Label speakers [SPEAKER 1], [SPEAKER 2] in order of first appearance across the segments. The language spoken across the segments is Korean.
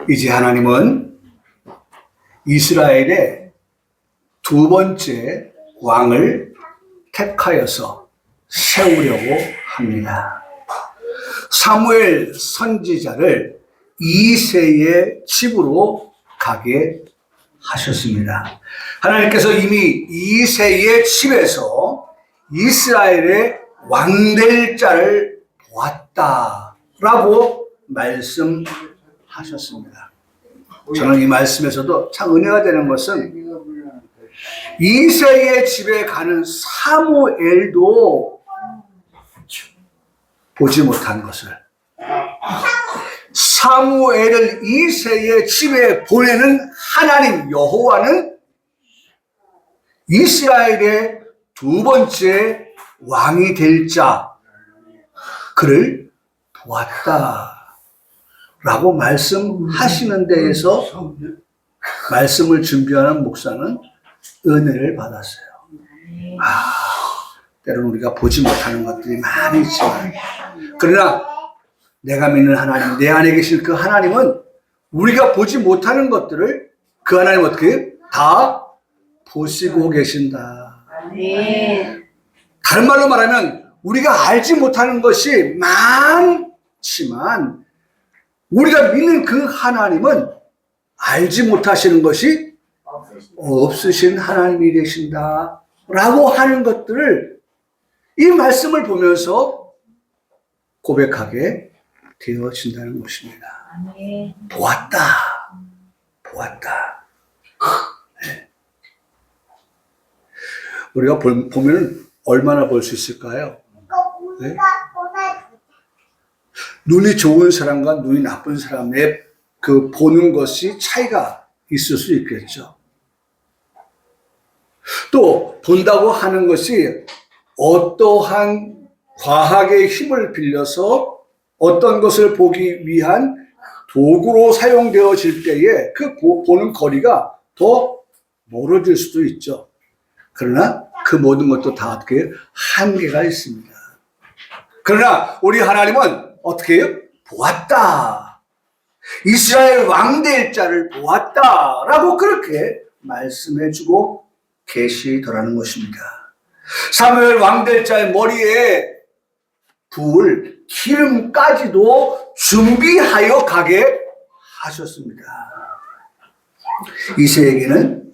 [SPEAKER 1] 이제 하나님은 이스라엘의 두 번째 왕을 택하여서 세우려고 합니다. 사무엘 선지자를 이새의 집으로 가게 하셨습니다. 하나님께서 이미 이새의 집에서 이스라엘의 왕될 자를 보았다라고 말씀하셨습니다. 저는 이 말씀에서도 참 은혜가 되는 것은 이새의 집에 가는 사무엘도 보지 못한 것을, 사무엘을 이새의 집에 보내는 하나님 여호와는 이스라엘의 두 번째 왕이 될 자, 그를 보았다라고 말씀하시는 데에서 말씀을 준비하는 목사는 은혜를 받았어요. 때로는 우리가 보지 못하는 것들이 많이 있지만, 그러나 내가 믿는 하나님, 내 안에 계신 그 하나님은 우리가 보지 못하는 것들을 그 하나님 어떻게 다 보시고 계신다. 다른 말로 말하면 우리가 알지 못하는 것이 많지만 우리가 믿는 그 하나님은 알지 못하시는 것이 없으신 하나님이 되신다 라고 하는 것들을 이 말씀을 보면서 고백하게 되어진다는 것입니다. 보았다. 네. 우리가 보면 얼마나 볼 수 있을까요? 네? 눈이 좋은 사람과 눈이 나쁜 사람의 그 보는 것이 차이가 있을 수 있겠죠. 또 본다고 하는 것이 어떠한 과학의 힘을 빌려서 어떤 것을 보기 위한 도구로 사용되어질 때에 그 보는 거리가 더 멀어질 수도 있죠. 그러나 그 모든 것도 다 어떻게 한계가 있습니다. 그러나 우리 하나님은 어떻게 해요? 보았다. 이스라엘 왕될 자를 보았다라고 그렇게 말씀해주고 계시더라는 것입니다. 사무엘 왕될 자의 머리에 부을 기름까지도 준비하여 가게 하셨습니다. 이새에게는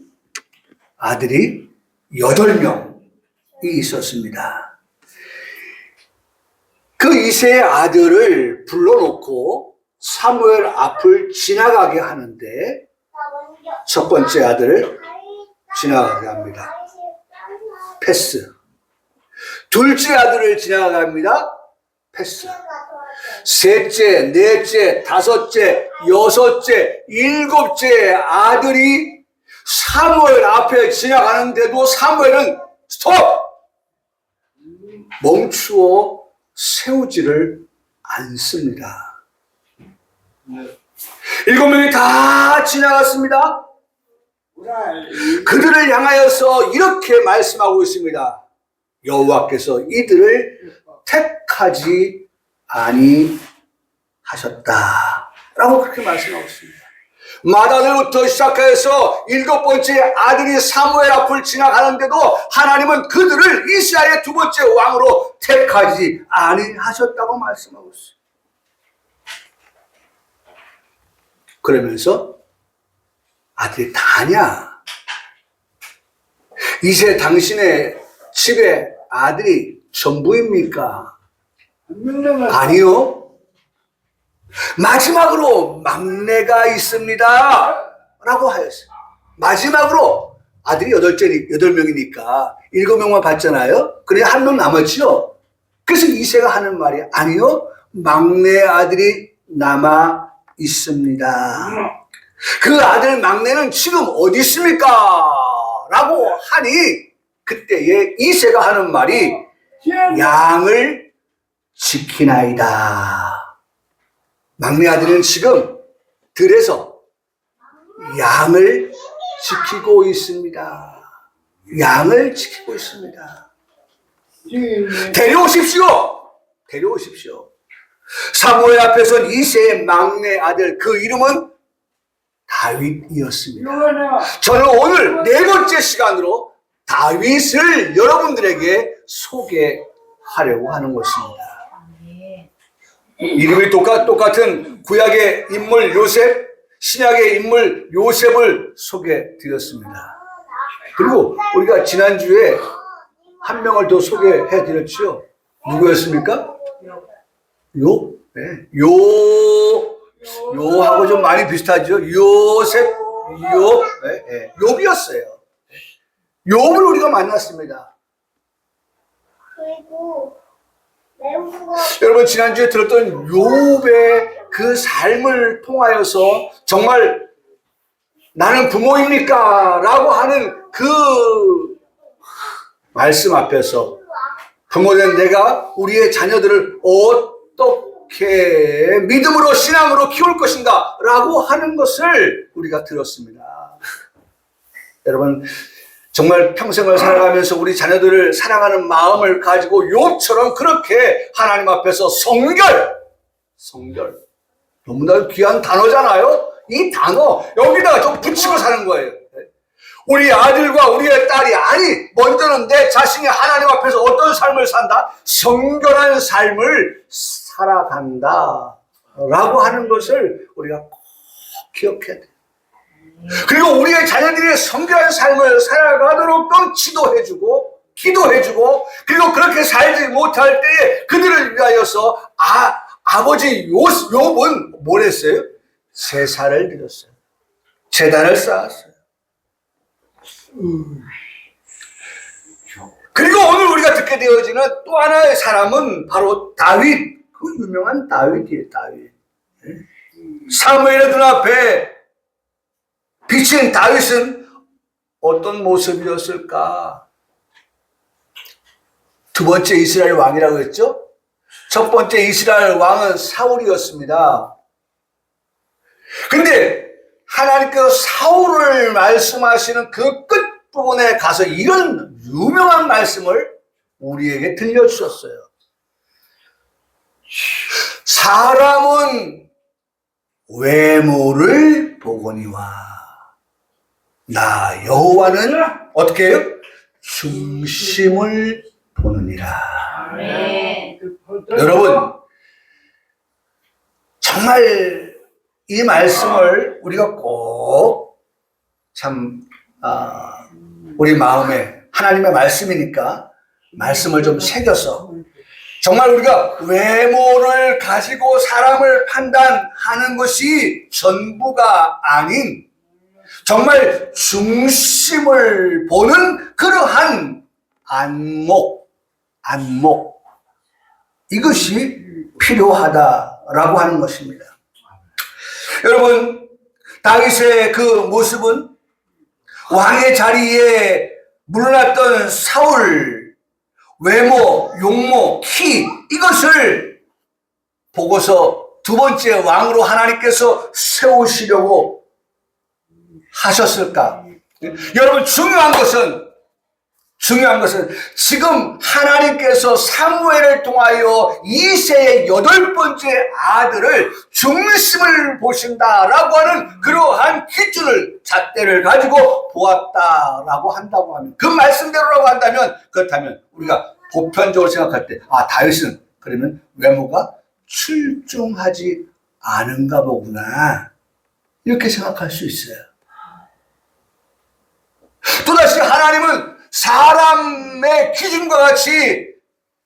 [SPEAKER 1] 아들이 8명이 있었습니다. 그 이새의 아들을 불러놓고 사무엘 앞을 지나가게 하는데 첫 번째 아들을 지나가게 합니다. 패스. 둘째 아들을 지나가게 합니다. 패스. 셋째, 넷째, 다섯째, 여섯째, 일곱째 아들이 사무엘 앞에 지나가는데도 사무엘은 스톱! 멈추어 세우지를 않습니다. 7명이 다 지나갔습니다. 그들을 향하여서 이렇게 말씀하고 있습니다. 여호와께서 이들을 택하지 아니하셨다 라고 그렇게 말씀하고 있습니다. 마다들부터 시작해서 7번째 아들이 사무엘 앞을 지나가는데도 하나님은 그들을 이스라엘의 두 번째 왕으로 택하지 아니하셨다고 말씀하고 있어요. 그러면서 아들이 다냐? 이제 당신의 집에 아들이 전부입니까? 아니요. 마지막으로 막내가 있습니다 라고 하였어요. 마지막으로 아들이 8명이니까 7명만 봤잖아요. 그래 한 명 남았죠. 그래서 이새가 하는 말이 아니요, 막내 아들이 남아 있습니다. 그 아들 막내는 지금 어디 있습니까? 라고 하니 그때에 이새가 하는 말이 양을 지키나이다. 막내 아들은 지금 들에서 양을 지키고 있습니다. 양을 지키고 있습니다. 데려오십시오. 데려오십시오. 사무엘 앞에선 이새의 막내 아들, 그 이름은 다윗이었습니다. 저는 오늘 네 번째 시간으로 다윗을 여러분들에게 소개하려고 하는 것입니다. 이름이 똑같은 구약의 인물 요셉, 신약의 인물 요셉을 소개해드렸습니다. 그리고 우리가 지난주에 한 명을 더 소개해드렸죠. 누구였습니까? 네. 요하고 좀 많이 비슷하죠. 요셉, 네. 욥이었어요. 욥을 우리가 만났습니다.
[SPEAKER 2] 그리고
[SPEAKER 1] 여러분 지난주에 들었던 욥의 그 삶을 통하여서 정말 나는 부모입니까? 라고 하는 그 말씀 앞에서 부모된 내가 우리의 자녀들을 어떻게 믿음으로 신앙으로 키울 것인가 라고 하는 것을 우리가 들었습니다. 여러분 정말 평생을 살아가면서 우리 자녀들을 사랑하는 마음을 가지고 욥처럼 그렇게 하나님 앞에서 성결 너무나 귀한 단어잖아요. 이 단어 여기다가 좀 붙이고 사는 거예요. 우리 아들과 우리의 딸이 아니 먼저는 내 자신이 하나님 앞에서 어떤 삶을 산다? 성결한 삶을 살아간다 라고 하는 것을 우리가 꼭 기억해야 돼요. 그리고 우리의 자녀들이 성결한 삶을 살아가도록 지도해주고 기도해주고 그리고 그렇게 살지 못할 때에 그들을 위하여서 아버지 욥은 뭘 했어요? 제사를 드렸어요. 제단을 쌓았어요. 그리고 오늘 우리가 듣게 되어지는 또 하나의 사람은 바로 다윗, 그 유명한 다윗이에요. 다윗. 사무엘의 눈앞에 비친 다윗은 어떤 모습이었을까? 두 번째 이스라엘 왕이라고 했죠? 첫 번째 이스라엘 왕은 사울이었습니다. 근데 하나님께서 사울을 말씀하시는 그 끝부분에 가서 이런 유명한 말씀을 우리에게 들려주셨어요. 사람은 외모를 보거니와 나 여호와는 어떻게 해요? 중심을 보느니라.
[SPEAKER 2] 네.
[SPEAKER 1] 여러분 정말 이 말씀을 우리가 꼭 참 우리 마음에 하나님의 말씀이니까 말씀을 좀 새겨서 정말 우리가 외모를 가지고 사람을 판단하는 것이 전부가 아닌 정말 중심을 보는 그러한 안목 이것이 필요하다라고 하는 것입니다. 여러분 다윗의 그 모습은 왕의 자리에 물러났던 사울 외모, 용모, 키 이것을 보고서 두 번째 왕으로 하나님께서 세우시려고 하셨을까? 여러분 중요한 것은 지금 하나님께서 사무엘을 통하여 이새의 8번째 아들을 중심을 보신다라고 하는 그러한 기준을 잣대를 가지고 보았다라고 한다고 하면 그 말씀대로라고 한다면 그렇다면 우리가 보편적으로 생각할 때 다윗은 그러면 외모가 출중하지 않은가 보구나 이렇게 생각할 수 있어요. 또다시 하나님은 사람의 기준과 같이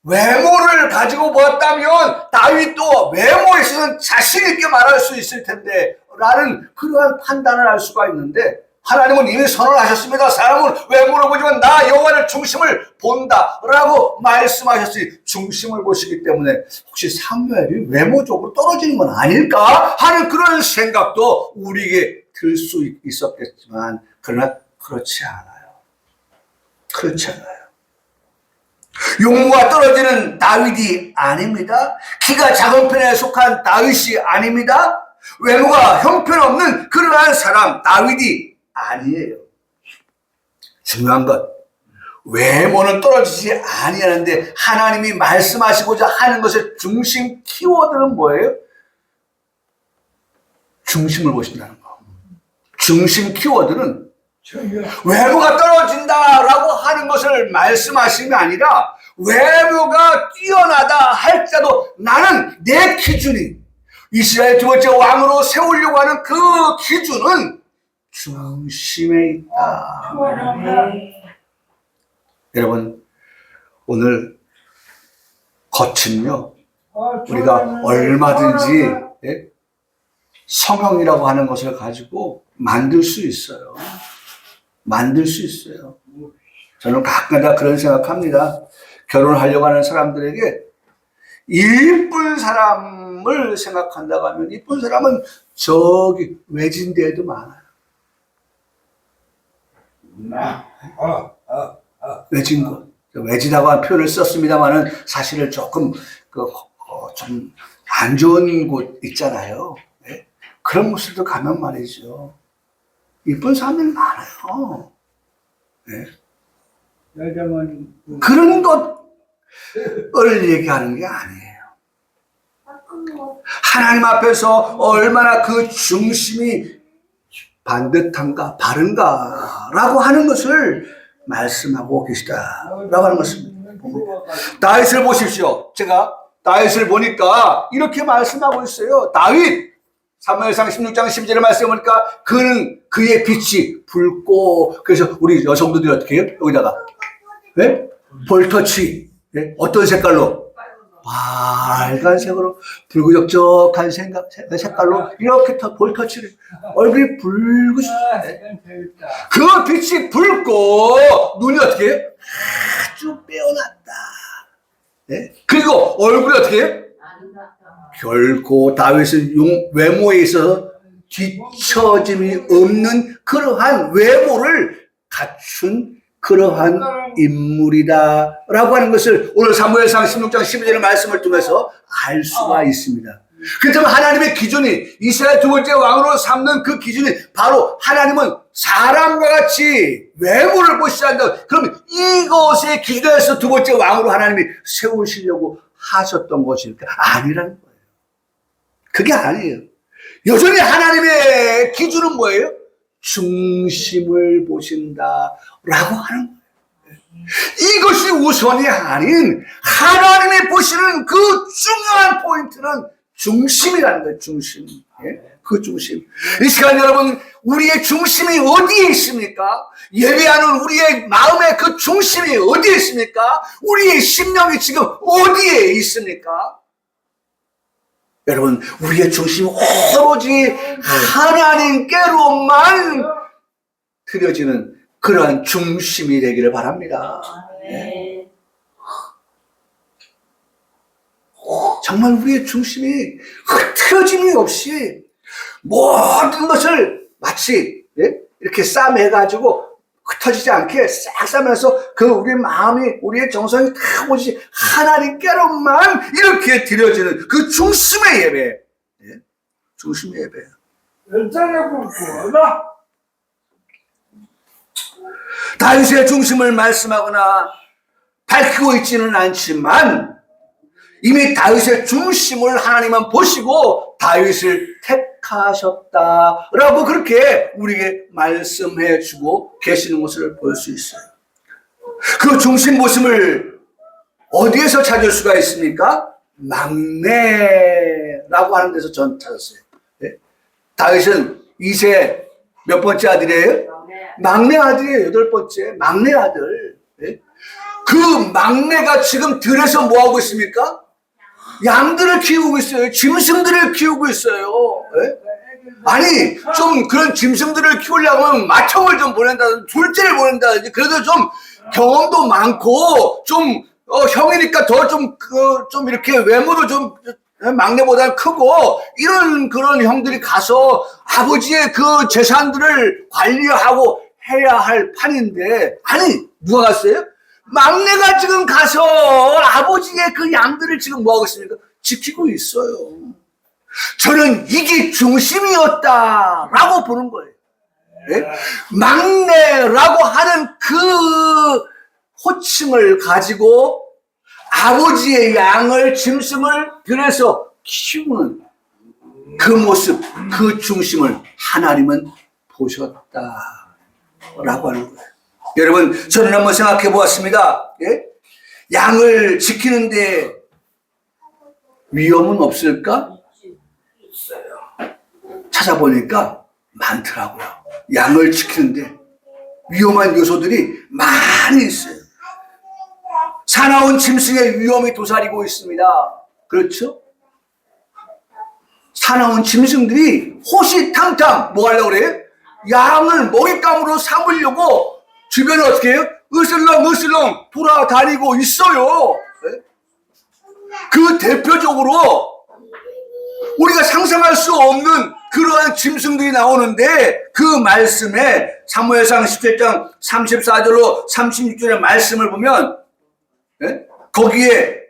[SPEAKER 1] 외모를 가지고 보았다면 다윗도 외모에 있어서는 자신 있게 말할 수 있을 텐데 라는 그러한 판단을 할 수가 있는데 하나님은 이미 선언하셨습니다. 사람은 외모를 보지만 나 여호와를 중심을 본다 라고 말씀하셨으니 중심을 보시기 때문에 혹시 사무엘이 외모적으로 떨어지는 건 아닐까 하는 그런 생각도 우리에게 들 수 있었겠지만 그러나 그렇지 않아요. 용모가 떨어지는 다윗이 아닙니다. 키가 작은 편에 속한 다윗이 아닙니다. 외모가 형편없는 그러한 사람 다윗이 아니에요. 중요한 것 외모는 떨어지지 아니하는데 하나님이 말씀하시고자 하는 것의 중심 키워드는 뭐예요? 중심을 보신다는 거. 중심 키워드는 외모가 떨어진다라고 하는 것을 말씀하시는 게 아니라 외모가 뛰어나다 할지라도 나는 내 기준이 이스라엘 두 번째 왕으로 세우려고 하는 그 기준은 중심에 있다. 여러분, 오늘 겉은요, 우리가 얼마든지 성형이라고 하는 것을 가지고 만들 수 있어요. 만들 수 있어요. 저는 가끔가다 그런 생각합니다. 결혼하려고 하는 사람들에게 이쁜 사람을 생각한다고 하면 이쁜 사람은 저기 외진 데에도 많아요. 외진 곳. 외지다고 한 표현을 썼습니다만은 사실은 조금 좀 안 좋은 곳 있잖아요. 네? 그런 곳들도 가면 말이죠. 이쁜 사람들이 많아요. 네? 그런 것을 얘기하는 게 아니에요. 하나님 앞에서 얼마나 그 중심이 반듯한가, 바른가라고 하는 것을 말씀하고 계시다라고 하는 것입니다. 다윗을 보십시오. 제가 다윗을 보니까 이렇게 말씀하고 있어요. 다윗 사무엘상 16장 12절에 말씀해 보니까 그는 그의 빛이 붉고, 그래서 우리 여성들이 어떻게 해요? 여기다가 네? 볼터치 어떤 색깔로? 빨간색으로 붉으적적한 색깔로 이렇게 볼터치를 얼굴이 붉으시 그 빛이 붉고 눈이 어떻게 해요? 아주 빼어났다. 네? 그리고 얼굴이 어떻게 해요? 결코 다윗은 외모에 있어서 뒤처짐이 없는 그러한 외모를 갖춘 그러한 인물이다라고 하는 것을 오늘 사무엘상 16장 12절의 말씀을 통해서 알 수가 있습니다. 그렇다면 하나님의 기준이 이스라엘 두 번째 왕으로 삼는 그 기준이 바로 하나님은 사람과 같이 외모를 보시지 않는다. 그러면 이것의 기준에서 두 번째 왕으로 하나님이 세우시려고 하셨던 것일까? 아니라는 거예요. 그게 아니에요. 여전히 하나님의 기준은 뭐예요? 중심을 보신다라고 하는 거예요. 이것이 우선이 아닌 하나님이 보시는 그 중요한 포인트는 중심이라는 거예요. 중심. 그 중심. 이 시간 여러분, 우리의 중심이 어디에 있습니까? 예배하는 우리의 마음의 그 중심이 어디에 있습니까? 우리의 심령이 지금 어디에 있습니까? 여러분, 우리의 중심이 오로지 하나님께로만 드려지는 그러한 중심이 되기를 바랍니다. 네. 정말 우리의 중심이 흐트러짐이 없이 모든 것을 마치 이렇게 싸매가지고 흩어지지 않게 싹 싸면서 그 우리의 마음이, 우리의 정성이 다 오지 하나님께로만 이렇게 드려지는 그 중심의 예배. 중심의 예배. 다윗의 중심을 말씀하거나 밝히고 있지는 않지만 이미 다윗의 중심을 하나님은 보시고 다윗을 택하셨다라고 그렇게 우리에게 말씀해 주고 계시는 것을 볼 수 있어요. 그 중심 보심을 어디에서 찾을 수가 있습니까? 막내라고 하는 데서 전 찾았어요. 다윗은 이세 몇 번째 아들이에요? 막내 아들이에요. 8번째 막내 아들. 그 막내가 지금 들에서 뭐하고 있습니까? 양들을 키우고 있어요. 짐승들을 키우고 있어요. 아니, 좀 그런 짐승들을 키우려고 하면 맏형을 좀 보낸다든지 둘째를 보낸다든지 그래도 좀 경험도 많고 좀 형이니까 더 좀 이렇게 외모도 좀 막내보다 크고 이런 그런 형들이 가서 아버지의 그 재산들을 관리하고 해야 할 판인데, 아니 누가 갔어요? 막내가 지금 가서 아버지의 그 양들을 지금 뭐하고 있습니까? 지키고 있어요. 저는 이게 중심이었다라고 보는 거예요. 네? 막내라고 하는 그 호칭을 가지고 아버지의 양을, 짐승을 들여서 키우는 그 모습, 그 중심을 하나님은 보셨다라고 하는 거예요. 여러분, 저는 한번 생각해 보았습니다. 예? 양을 지키는데 위험은 없을까? 찾아보니까 많더라고요. 양을 지키는데 위험한 요소들이 많이 있어요. 사나운 짐승의 위험이 도사리고 있습니다. 그렇죠? 사나운 짐승들이 호시탐탐 뭐 하려고 그래요? 양을 먹잇감으로 삼으려고 주변을 어떻게 해요? 으슬렁으슬렁 돌아다니고 있어요. 그 대표적으로 우리가 상상할 수 없는 그러한 짐승들이 나오는데 그 말씀에 사무엘상 17장 34절로 36절의 말씀을 보면 거기에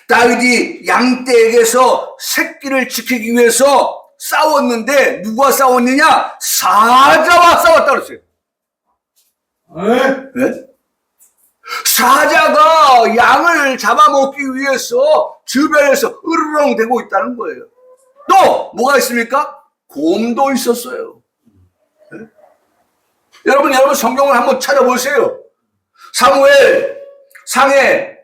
[SPEAKER 1] 다윗이 양떼에게서 새끼를 지키기 위해서 싸웠는데 누가 싸웠느냐? 사자와 싸웠다고 그랬어요. 네? 사자가 양을 잡아먹기 위해서 주변에서 으르렁대고 있다는 거예요. 또 뭐가 있습니까? 곰도 있었어요. 네? 여러분 성경을 한번 찾아보세요. 사무엘 상해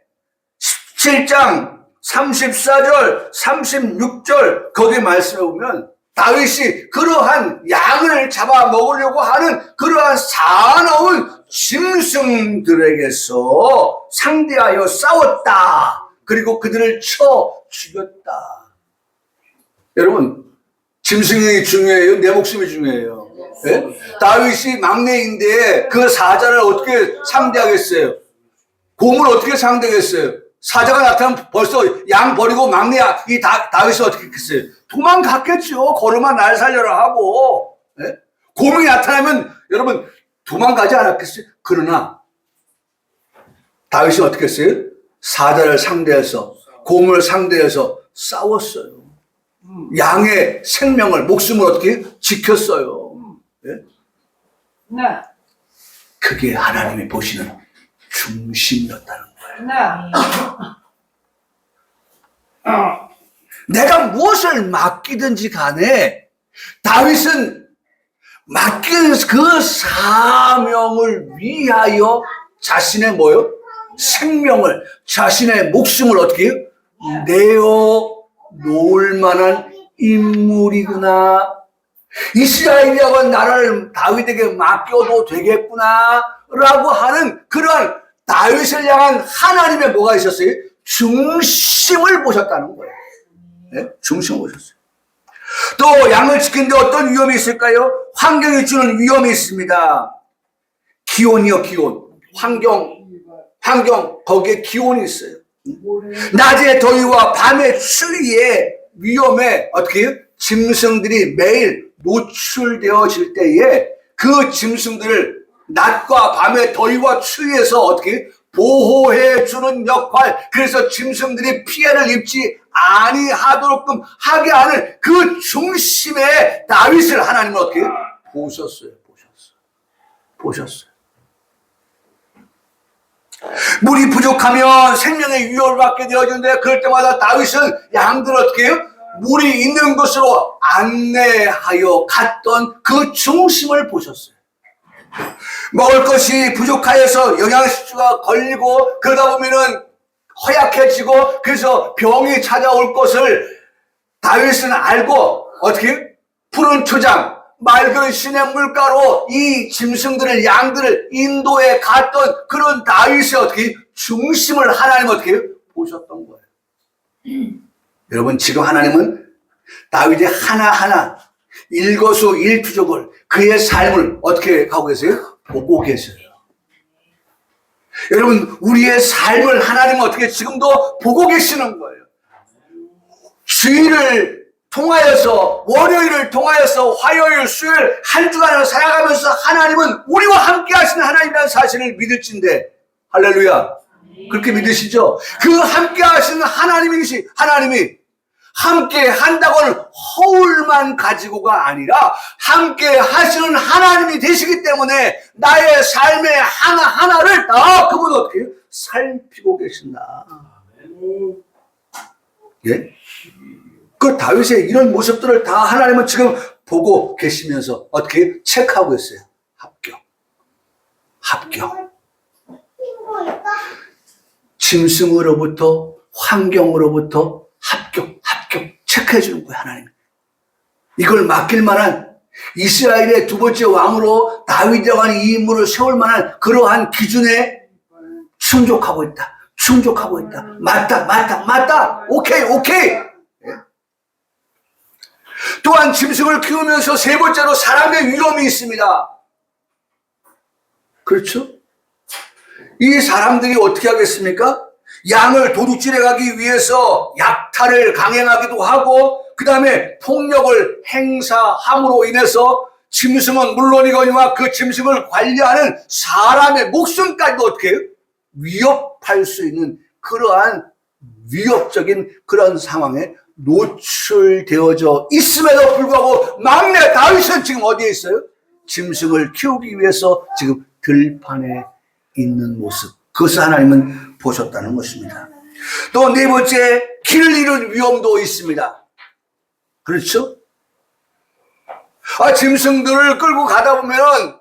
[SPEAKER 1] 17장 34절 36절 거기 말씀에 보면 다윗이 그러한 양을 잡아먹으려고 하는 그러한 사나운 짐승들에게서 상대하여 싸웠다. 그리고 그들을 쳐 죽였다. 여러분, 짐승이 중요해요? 내 목숨이 중요해요? 네? 다윗이 막내인데 그 사자를 어떻게 상대하겠어요? 곰을 어떻게 상대하겠어요? 사자가 나타나면 벌써 양 버리고 막내 이 다윗이 어떻게 했겠어요? 도망갔겠죠. 걸음아 날 살려라 하고. 네? 곰이 나타나면 여러분 도망가지 않았겠어요? 그러나 다윗이 어떻게 했어요? 사자를 상대해서 곰을 상대해서 싸웠어요. 양의 생명을 목숨을 어떻게 지켰어요. 네?
[SPEAKER 2] 네.
[SPEAKER 1] 그게 하나님이 보시는 중심이었다는 거예요.
[SPEAKER 2] 네.
[SPEAKER 1] 내가 무엇을 맡기든지 간에 다윗은 맡긴 그 사명을 위하여 자신의 뭐요? 생명을, 자신의 목숨을 어떻게 해요? 내어 놓을 만한 인물이구나. 이스라엘이라고 나라를 다윗에게 맡겨도 되겠구나 라고 하는 그러한 다윗을 향한 하나님의 뭐가 있었어요? 중심을 보셨다는 거예요. 네? 중심을 보셨어요. 또 양을 지키는데 어떤 위험이 있을까요? 환경이 주는 위험이 있습니다. 기온이요, 기온. 환경, 거기에 기온이 있어요. 낮의 더위와 밤의 추위에 위험에 어떻게 해요? 짐승들이 매일 노출되어질 때에 그 짐승들을 낮과 밤의 더위와 추위에서 어떻게 보호해 주는 역할, 그래서 짐승들이 피해를 입지 아니하도록끔 하게 하는 그 중심에 다윗을 하나님은 어떻게 보셨어요. 물이 부족하면 생명의 위협을 받게 되어지는데 그럴 때마다 다윗은 양들을 어떻게 해요? 물이 있는 곳으로 안내하여 갔던 그 중심을 보셨어요. 먹을 것이 부족하여서 영양실조가 걸리고 그러다 보면은 허약해지고 그래서 병이 찾아올 것을 다윗은 알고 어떻게 푸른 초장 맑은 시냇물가로 이 짐승들을 양들을 인도해 갔던 그런 다윗의 어떻게 중심을 하나님 어떻게 보셨던 거예요. 여러분 지금 하나님은 다윗의 하나하나 일거수일투족을 그의 삶을 어떻게 가고 계세요? 보고 계세요. 여러분 우리의 삶을 하나님은 어떻게 지금도 보고 계시는 거예요. 주일을 통하여서 월요일을 통하여서 화요일 수요일 한 주간을 살아가면서 하나님은 우리와 함께 하시는 하나님이라는 사실을 믿을진데 할렐루야 그렇게 믿으시죠? 그 함께 하시는 하나님이 함께 한다고는 허울만 가지고가 아니라 함께 하시는 하나님이 되시기 때문에 나의 삶의 하나하나를 다 그분 어떻게 살피고 계신다. 예? 그 다윗의 이런 모습들을 다 하나님은 지금 보고 계시면서 어떻게 체크하고 있어요. 합격. 짐승으로부터 환경으로부터 합격 체크해 주는 거예요. 하나님. 이걸 맡길 만한 이스라엘의 두 번째 왕으로 다윗이라고 하는 이 인물을 세울 만한 그러한 기준에 충족하고 있다. 맞다. 오케이. 또한 짐승을 키우면서 세 번째로 사람의 위험이 있습니다. 그렇죠? 이 사람들이 어떻게 하겠습니까? 양을 도둑질해 가기 위해서 약탈을 강행하기도 하고 그 다음에 폭력을 행사함으로 인해서 짐승은 물론이거니와 그 짐승을 관리하는 사람의 목숨까지도 어떻게 해요? 위협할 수 있는 그러한 위협적인 그런 상황에 노출되어져 있음에도 불구하고 막내 다윗은 지금 어디에 있어요? 짐승을 키우기 위해서 지금 들판에 있는 모습. 그것을 하나님은 보셨다는 것입니다. 또 네 번째, 길을 잃은 위험도 있습니다. 그렇죠? 짐승들을 끌고 가다 보면은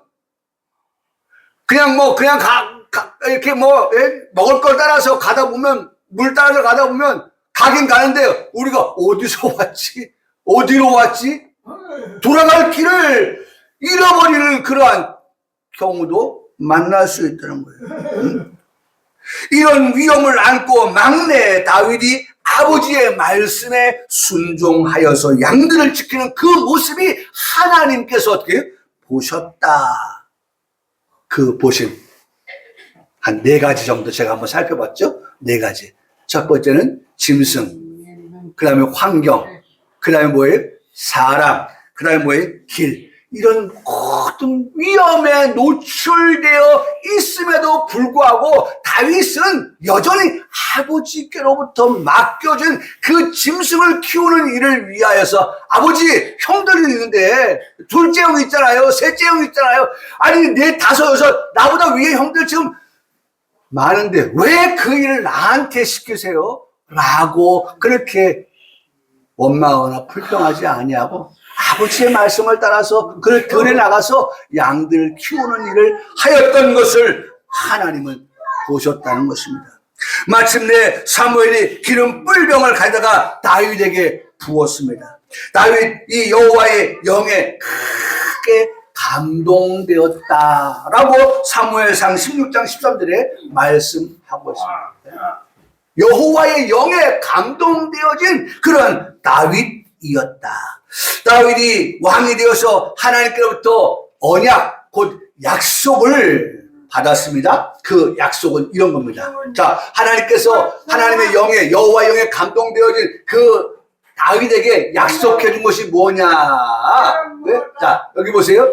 [SPEAKER 1] 그냥 이렇게 먹을 걸 따라서 가다 보면 물 따라서 가다 보면 가긴 가는데 우리가 어디서 왔지? 어디로 왔지? 돌아갈 길을 잃어버리는 그러한 경우도 만날 수 있다는 거예요. 이런 위험을 안고 막내 다윗이 아버지의 말씀에 순종하여서 양들을 지키는 그 모습이 하나님께서 어떻게 보셨다. 그 보심. 한 4가지 정도 제가 한번 살펴봤죠? 4가지. 첫 번째는 짐승, 그 다음에 환경, 그 다음에 뭐예요? 사람, 그 다음에 뭐예요? 길. 이런 모든 위험에 노출되어 있음에도 불구하고 다윗은 여전히 아버지께로부터 맡겨진 그 짐승을 키우는 일을 위하여서 아버지, 형들이 있는데 둘째 형 있잖아요. 셋째 형 있잖아요. 아니 4, 5, 6 나보다 위에 형들 지금 많은데 왜 그 일을 나한테 시키세요? 라고 그렇게 원망하거나 불평하지 아니하고 아버지의 말씀을 따라서 그 들에 나가서 양들을 키우는 일을 하였던 것을 하나님은 보셨다는 것입니다. 마침내 사무엘이 기름 뿔병을 가져다가 다윗에게 부었습니다. 다윗이 여호와의 영에 크게 감동되었다라고 사무엘상 16장 13절에 말씀하고 있습니다. 여호와의 영에 감동되어진 그런 다윗이었다. 다윗이 왕이 되어서 하나님께로부터 언약, 곧 약속을 받았습니다. 그 약속은 이런 겁니다. 자, 하나님께서 하나님의 영에, 여호와의 영에 감동되어진 그 다윗에게 약속해 준 것이 뭐냐? 네? 자, 여기 보세요.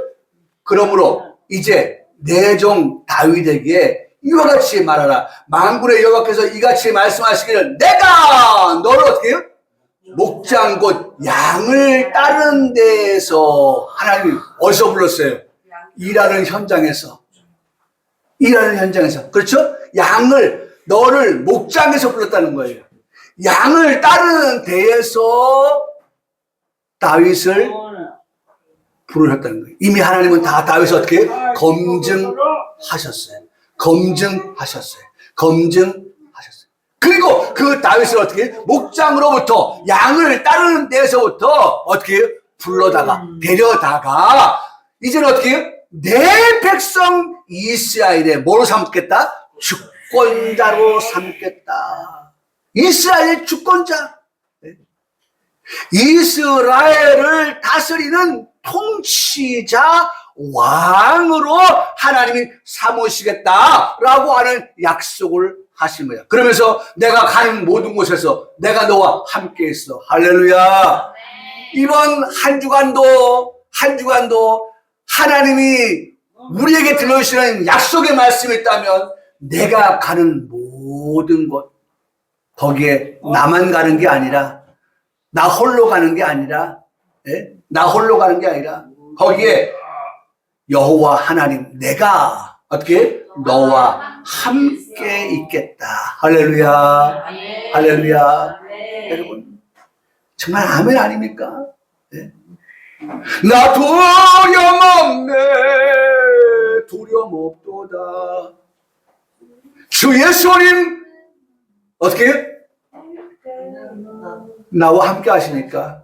[SPEAKER 1] 그러므로 이제 내 종 다윗에게 이와 같이 말하라. 만군의 여호와께서 이같이 말씀하시기를 내가 너를 어떻게 해요? 목장 곧 양을 따르는 데에서 하나님이 어디서 불렀어요? 일하는 현장에서. 그렇죠? 너를 목장에서 불렀다는 거예요. 양을 따르는 데에서 다윗을 부르셨다는 거예요. 이미 하나님은 다 다윗을 어떻게 검증하셨어요. 그리고 그 다윗을 어떻게 목장으로부터 양을 따르는 데서부터 어떻게 불러다가 데려다가 이제는 어떻게 내 백성 이스라엘의 뭐로 삼겠다? 주권자로 삼겠다. 이스라엘의 주권자. 이스라엘을 다스리는 통치자 왕으로 하나님이 삼으시겠다라고 하는 약속을 하신 거야. 그러면서 내가 가는 모든 곳에서 내가 너와 함께 있어. 할렐루야. 이번 한 주간도 하나님이 우리에게 들려주시는 약속의 말씀이 있다면 내가 가는 모든 곳 거기에 나만 가는 게 아니라 나 홀로 가는 게 아니라 거기에 여호와 하나님 내가 어떻게 너와 함께 있겠다. 할렐루야. 여러분 정말 아멘 아닙니까? 네? 나 두려움 없네. 두려움 없도다. 주 예수님 어떻게 해요? 나와 함께 하시니까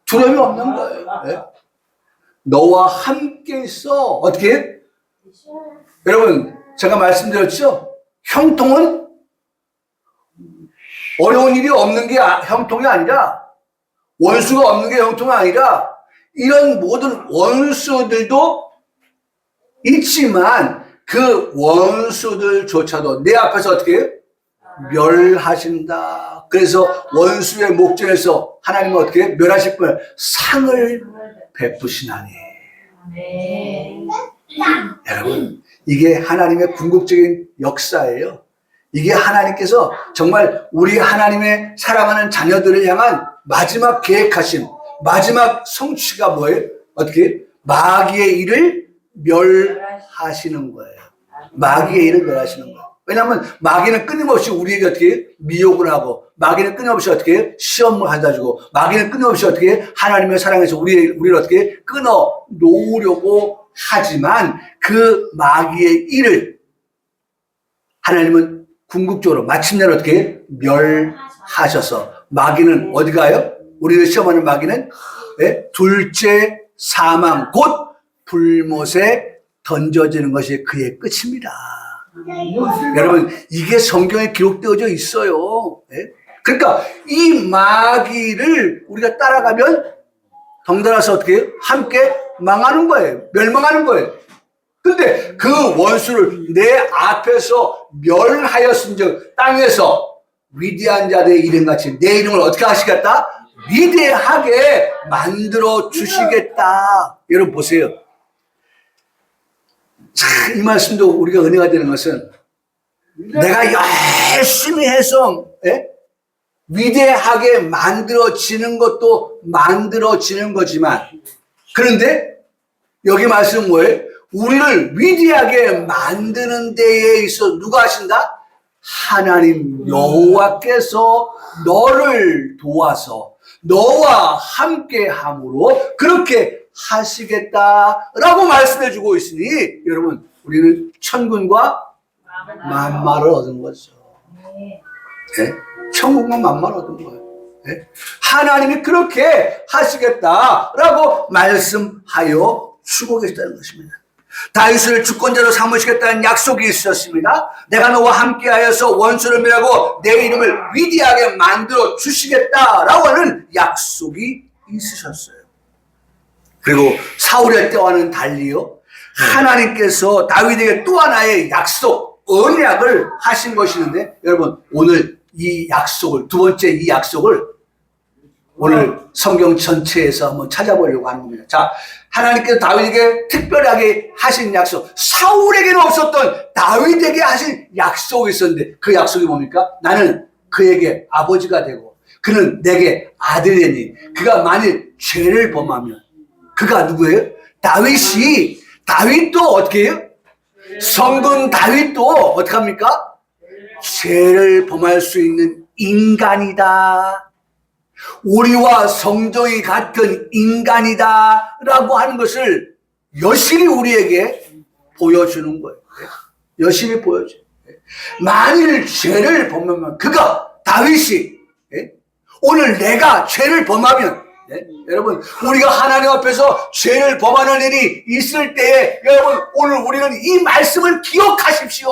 [SPEAKER 1] 두려움이 없는 거예요. 너와 함께 있어. 어떻게 해? 여러분 제가 말씀드렸죠? 형통은 어려운 일이 없는 게 형통이 아니라, 원수가 없는 게 형통이 아니라, 이런 모든 원수들도 있지만 그 원수들조차도 내 앞에서 어떻게 해요? 멸하신다. 그래서 원수의 목전에서 하나님은 어떻게 해요? 멸하실 거예요. 상을 베푸시나니. 여러분 이게 하나님의 궁극적인 역사예요. 이게 하나님께서 정말 우리 하나님의 사랑하는 자녀들을 향한 마지막 계획하신 마지막 성취가 뭐예요? 어떻게? 마귀의 일을 멸하시는 거예요. 마귀의 일을 멸하시는 거예요. 왜냐하면 마귀는 끊임없이 우리에게 어떻게 미혹을 하고, 마귀는 끊임없이 어떻게 시험을 가져주고, 마귀는 끊임없이 어떻게 하나님의 사랑에서 우리를 어떻게 끊어 놓으려고 하지만 그 마귀의 일을 하나님은 궁극적으로 마침내 어떻게 멸하셔서, 마귀는 어디 가요? 우리를 시험하는 마귀는 둘째 사망 곧 불못에 던져지는 것이 그의 끝입니다. 여러분 이게 성경에 기록되어져 있어요. 그러니까 이 마귀를 우리가 따라가면 덩달아서 어떻게 해요? 함께 망하는 거예요. 멸망하는 거예요. 근데 그 원수를 내 앞에서 멸하였은즉 땅에서 위대한 자들의 이름같이 내 이름을 어떻게 하시겠다? 위대하게 만들어 주시겠다. 여러분 보세요. 참, 이 말씀도 우리가 은혜가 되는 것은 내가 열심히 해서 위대하게 만들어지는 것도 만들어지는 거지만, 그런데 여기 말씀은 뭐예요? 우리를 위대하게 만드는 데에 있어 누가 하신다? 하나님 여호와께서 너를 도와서 너와 함께 함으로 그렇게 하시겠다라고 말씀해 주고 있으니, 여러분 우리는 천군과 만마를 얻은 거죠. 천군과 만마를 얻은 거예요. 하나님이 그렇게 하시겠다라고 말씀하여 주고 계시다는 것입니다. 다윗을 주권자로 삼으시겠다는 약속이 있었습니다. 내가 너와 함께하여서 원수를 멸하고 내 이름을 위대하게 만들어 주시겠다라고 하는 약속이 있으셨어요. 그리고 사울의 때와는 달리요, 하나님께서 다윗에게 또 하나의 약속, 언약을 하신 것이는데, 여러분 오늘 이 약속을, 두 번째 이 약속을 오늘 성경 전체에서 한번 찾아보려고 하는 겁니다. 자, 하나님께서 다윗에게 특별하게 하신 약속, 사울에게는 없었던 다윗에게 하신 약속이 있었는데, 그 약속이 뭡니까? 나는 그에게 아버지가 되고 그는 내게 아들이 되니 그가 만일 죄를 범하면, 그가 누구예요? 다윗도 어떻게 해요? 성군 다윗도 어떻게 합니까? 죄를 범할 수 있는 인간이다. 우리와 성정이 같은 인간이다 라고 하는 것을 여실히 우리에게 보여주는 거예요. 여실히 보여줘요. 만일 죄를 범하면, 그가 다윗이 오늘 내가 죄를 범하면, 여러분 우리가 하나님 앞에서 죄를 범하는 일이 있을 때에, 여러분 오늘 우리는 이 말씀을 기억하십시오.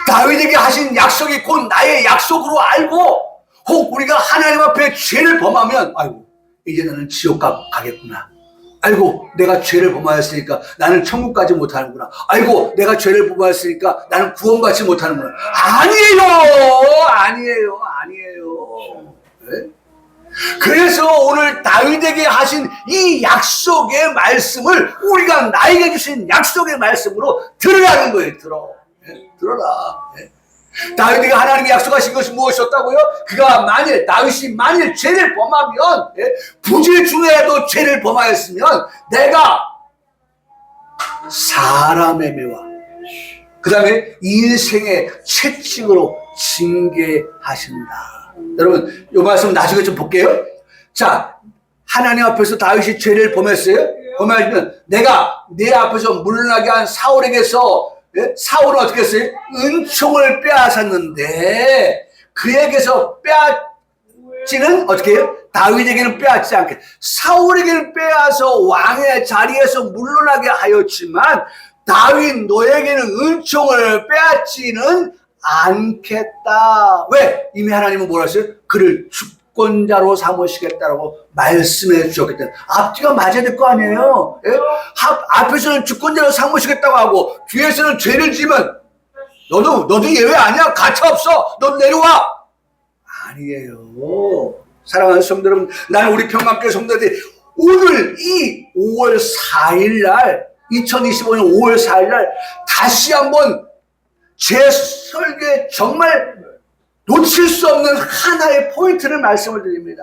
[SPEAKER 1] 다윗에게 하신 약속이 곧 나의 약속으로 알고, 혹 우리가 하나님 앞에 죄를 범하면, 아이고 이제 나는 지옥 가겠구나. 아이고 내가 죄를 범하였으니까 나는 천국 가지 못하는구나. 아이고 내가 죄를 범하였으니까 나는 구원받지 못하는구나. 아니에요. 그래서 오늘 다윗에게 하신 이 약속의 말씀을 우리가 나에게 주신 약속의 말씀으로 들으라는 거예요. 들어라. 다윗에게 하나님이 약속하신 것이 무엇이었다고요? 그가 다윗이 만일 죄를 범하면, 부질 중에라도 죄를 범하였으면 내가 사람의 매와 그 다음에 인생의 채찍으로 징계하신다. 여러분 이 말씀 나중에 좀 볼게요. 자, 하나님 앞에서 다윗이 죄를 범했어요? 범하면 내가 내 앞에서 물러나게 한 사울에게서, 사울은 어떻게 했어요? 은총을 빼앗았는데 그에게서 빼앗지는 어떻게 해요? 다윗에게는 빼앗지 않게 사울에게는 빼앗아 왕의 자리에서 물러나게 하였지만 다윗 너에게는 은총을 빼앗지는 않겠다. 왜? 이미 하나님은 뭐라 했어요? 그를 주권자로 삼으시겠다라고 말씀해 주셨기 때문에 앞뒤가 맞아야 될 거 아니에요. 예? 앞에서는 주권자로 삼으시겠다고 하고 뒤에서는 죄를 지면 너도 예외 아니야. 가차 없어. 너 내려와. 아니에요. 사랑하는 성도 여러분, 나는 우리 평강교회 성도들이 오늘 이 5월 4일 날 2025년 5월 4일 날 다시 한번 제 설교에 정말 놓칠 수 없는 하나의 포인트를 말씀을 드립니다.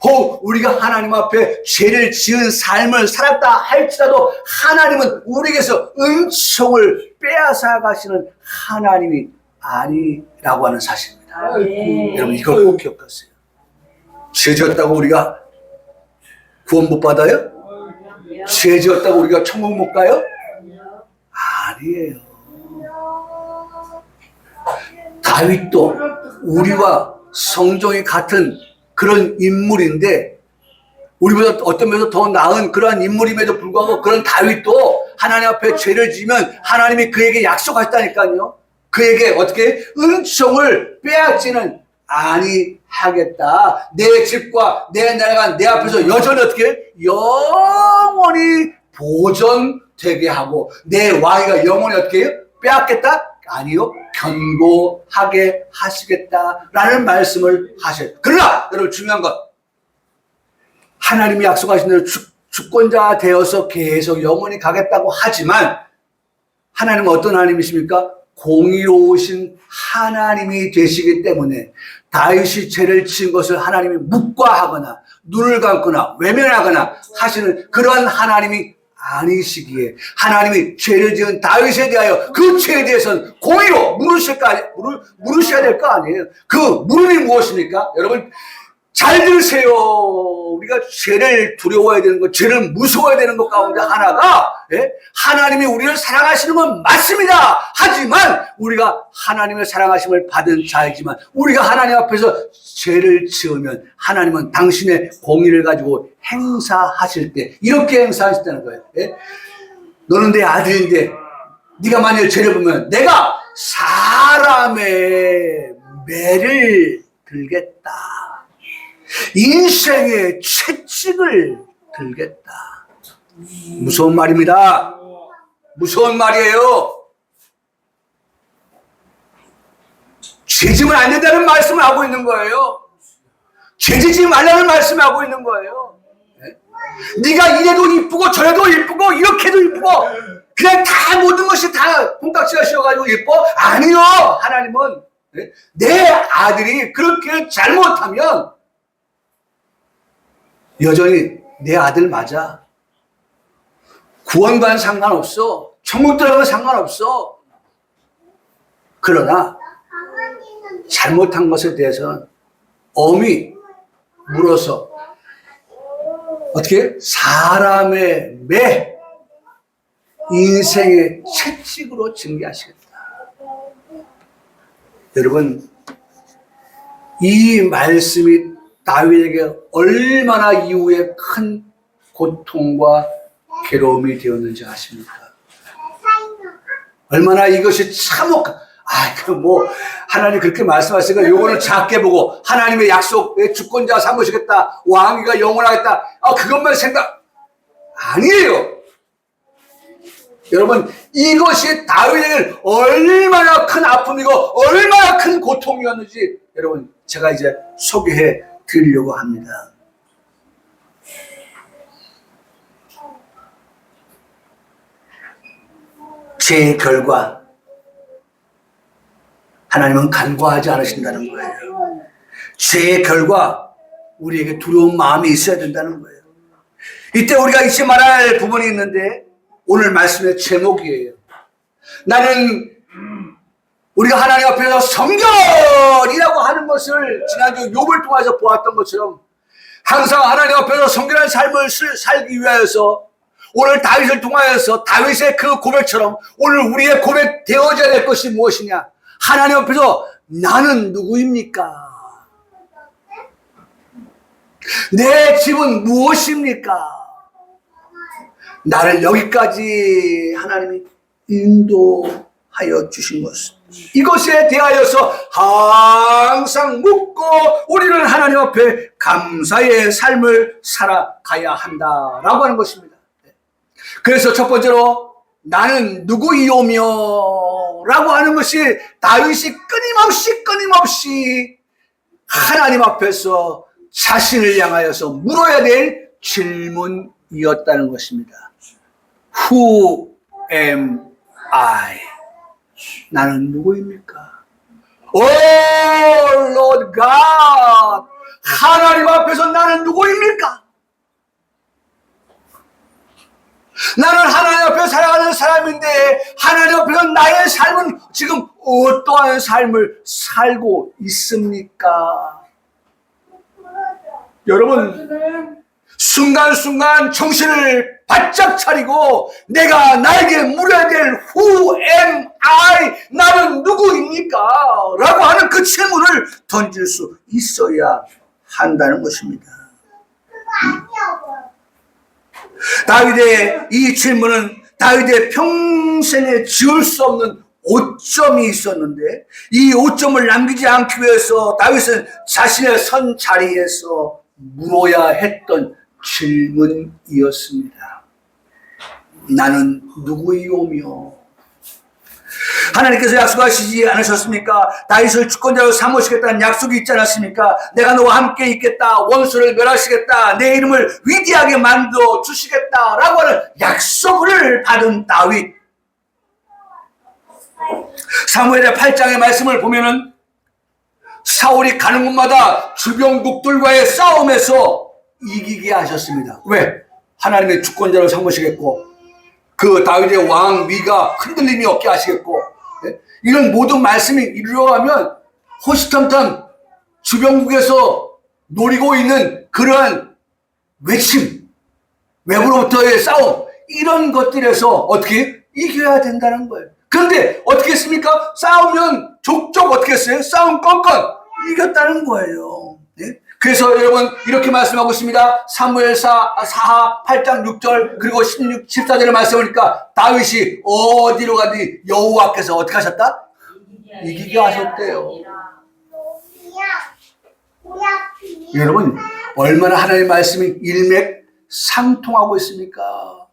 [SPEAKER 1] 혹 우리가 하나님 앞에 죄를 지은 삶을 살았다 할지라도 하나님은 우리에게서 은총을 빼앗아 가시는 하나님이 아니라고 하는 사실입니다. 여러분 이걸 꼭 기억하세요. 죄 지었다고 우리가 구원 못 받아요? 죄 지었다고 우리가 천국 못 가요? 아니에요. 다윗도 우리와 성정이 같은 그런 인물인데 우리보다 어떤 면에서 더 나은 그러한 인물임에도 불구하고 그런 다윗도 하나님 앞에 죄를 지면 하나님이 그에게 약속하셨다니까요. 그에게 어떻게 은총을 빼앗지는 아니하겠다. 내 집과 내 나라가 내 앞에서 여전히 어떻게 영원히 보존되게 하고 내 왕위가 영원히 어떻게 빼앗겠다? 아니요. 견고하게 하시겠다라는 말씀을 하셔요. 그러나 여러분 중요한 건 하나님이 약속하신 대로 주권자 되어서 계속 영원히 가겠다고 하지만 하나님은 어떤 하나님이십니까? 공의로우신 하나님이 되시기 때문에 다윗이 죄를 지은 것을 하나님이 묵과하거나 눈을 감거나 외면하거나 하시는 그러한 하나님이 아니시기에 하나님이 죄를 지은 다윗에 대하여 그 죄에 대해서는 공의로 물으셔야 될 거 아니에요. 그 물음이 무엇입니까? 여러분 잘 들으세요. 우리가 죄를 두려워해야 되는 것, 죄를 무서워해야 되는 것 가운데 하나가 하나님이 우리를 사랑하시는 건 맞습니다. 하지만 우리가 하나님의 사랑하심을 받은 자이지만 우리가 하나님 앞에서 죄를 지으면 하나님은 당신의 공의를 가지고 행사하실 때 이렇게 행사하셨다는 거예요. 너는 내 아들인데 네가 만약에 죄를 보면 내가 사람의 매를 들겠다. 인생의 채찍을 들겠다. 무서운 말입니다. 무서운 말이에요. 죄지면 안 된다는 말씀을 하고 있는 거예요. 죄지지 말라는 말씀을 하고 있는 거예요. 네가 이래도 이쁘고 저래도 이쁘고 이렇게도 이쁘고 그냥 다 모든 것이 다 콩깍지가 씌워가지고 이뻐? 아니요. 하나님은 내 아들이 그렇게 잘못하면 여전히 내 아들 맞아. 구원과는 상관없어. 천국 들어가면 상관없어. 그러나 잘못한 것에 대해서는 엄히 물어서 어떻게 사람의 매 인생의 채찍으로 징계하시겠다. 여러분 이 말씀이 다윗에게 얼마나 이후에 큰 고통과 괴로움이 되었는지 아십니까? 얼마나 이것이 하나님 그렇게 말씀하시니까 요거는 작게 보고 하나님의 약속의 주권자 삼으시겠다. 왕위가 영원하겠다. 그것만 생각 아니에요. 여러분 이것이 다윗에게는 얼마나 큰 아픔이고 얼마나 큰 고통이었는지 여러분 제가 이제 소개해 드리려고 합니다. 죄의 결과 하나님은 간과하지 않으신다는 거예요. 죄의 결과 우리에게 두려운 마음이 있어야 된다는 거예요. 이때 우리가 잊지 말아야 할 부분이 있는데 오늘 말씀의 제목이에요. 나는 우리가 하나님 앞에서 성결이라고 하는 것을 지난주 욥을 통해서 보았던 것처럼 항상 하나님 앞에서 성결한 삶을 살기 위하여서 오늘 다윗을 통하여서 다윗의 그 고백처럼 오늘 우리의 고백 되어져야 될 것이 무엇이냐? 하나님 앞에서 나는 누구입니까? 내 집은 무엇입니까? 나를 여기까지 하나님이 인도하여 주신 것은 이것에 대하여서 항상 묻고 우리는 하나님 앞에 감사의 삶을 살아가야 한다라고 하는 것입니다. 그래서 첫 번째로 나는 누구이오며 라고 하는 것이 다윗이 끊임없이 하나님 앞에서 자신을 향하여서 물어야 될 질문이었다는 것입니다. Who am I? 나는 누구입니까? Oh Lord God, 하나님 앞에서 나는 누구입니까? 나는 하나님 앞에 살아가는 사람인데 하나님 앞에서 나의 삶은 지금 어떠한 삶을 살고 있습니까? 여러분, 순간순간 정신을 바짝 차리고 내가 나에게 물어야 될 Who am I? 나는 누구입니까? 라고 하는 그 질문을 던질 수 있어야 한다는 것입니다. 다윗의 이 질문은 다윗의 평생에 지울 수 없는 오점이 있었는데 이 오점을 남기지 않기 위해서 다윗은 자신의 선 자리에서 물어야 했던 질문이었습니다. 나는 누구이오며? 하나님께서 약속하시지 않으셨습니까? 다윗을 주권자로 삼으시겠다는 약속이 있지 않았습니까? 내가 너와 함께 있겠다, 원수를 멸하시겠다, 내 이름을 위대하게 만들어 주시겠다라고 하는 약속을 받은 다윗. 사무엘의 8장의 말씀을 보면은 사울이 가는 곳마다 주병국들과의 싸움에서 이기게 하셨습니다. 왜? 하나님의 주권자로 삼으시겠고 그 다윗의 왕위가 흔들림이 없게 하시겠고, 네? 이런 모든 말씀이 이루어가면 호시탐탐 주병국에서 노리고 있는 그러한 외침, 외부로부터의 싸움, 이런 것들에서 어떻게 이겨야 된다는 거예요. 그런데 어떻게 했습니까? 싸우면 족족 어떻게 했어요? 싸움 껌껌 이겼다는 거예요. 네? 그래서 여러분 이렇게 말씀하고 있습니다. 사무엘하 8장 6절 그리고 16, 14절의 말씀을 보니까 다윗이 어디로 가든지 여호와께서 어떻게 하셨다? 이기게 하셨대요. 여러분 얼마나 하나님의 말씀이 일맥상통하고 있습니까?